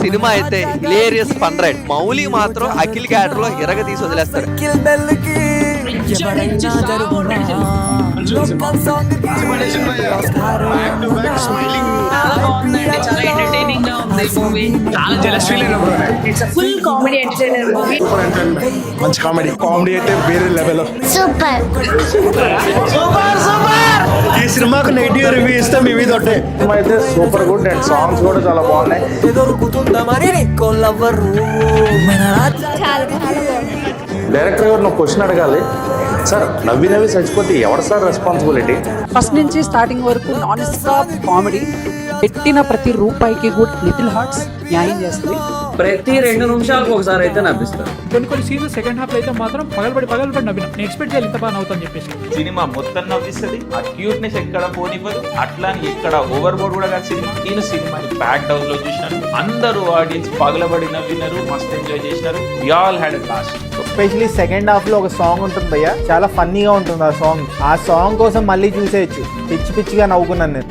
Cinema అయితే hilarious fun ride. Mouli మాత్రం Akhil character లో ఇరగ తీసి వదిలేస్తాడు. Full comedy entertainer movie. మంచి కామెడీ అయితే వేరే లెవెల్. సూపర్ ఈ సినిమాకు నెగిటివ్ రివ్యూ ఇస్తే మీ మీద ఒకటే. సినిమా అయితే సూపర్ గుడ్ అండ్ సాంగ్స్ కూడా చాలా బాగున్నాయి. డైరెక్టర్ గారు నువ్వు క్వశ్చన్ అడగాలి సార్. నవ్వి చచ్చిపోతే ఎవరు సార్ రెస్పాన్సిబిలిటీ? ఫస్ట్ నుంచి స్టార్టింగ్ వరకు నాన్ స్టాప్ కామెడీ. పెట్టిన ప్రతి రూపాయికి కూడా లిటిల్ హార్ట్స్ న్యాయం చేస్తుంది. ప్రతి 2 నిమిషాలకు ఒకసారి అయితే నవ్విస్తారు. కొన్ని సీన్స్ సెకండ్ హాఫ్ లో అయితే మాత్రం పగలబడి నవ్విన. నేను ఎక్స్పెక్ట్ చేయాలి ఇంత బాగా నవ్వుతాను చెప్పేసి. సినిమా మొత్తం నవ్విస్తుంది. ఆ క్యూట్నెస్ ఎక్కడ పోనివ్వదు, అట్లా అని ఎక్కడ ఓవర్ బోర్డ్ కూడా కాదు సినిమా. నేను సినిమాని ప్యాక్డ్ హౌస్ లో చూసినాను. అందరూ ఆడియన్స్ పగలబడి నవ్వినారు, మస్త్ ఎంజాయ్ చేసినారు. We all had a blast. Especially second half లో ఒక సాంగ్ ఉంటుంది భయ్య, చాలా ఫన్నీగా ఉంటుంది ఆ సాంగ్. ఆ సాంగ్ కోసం మళ్ళీ చూసేయచ్చు. పిచ్చిగా నవ్వుకున్నాను నేను.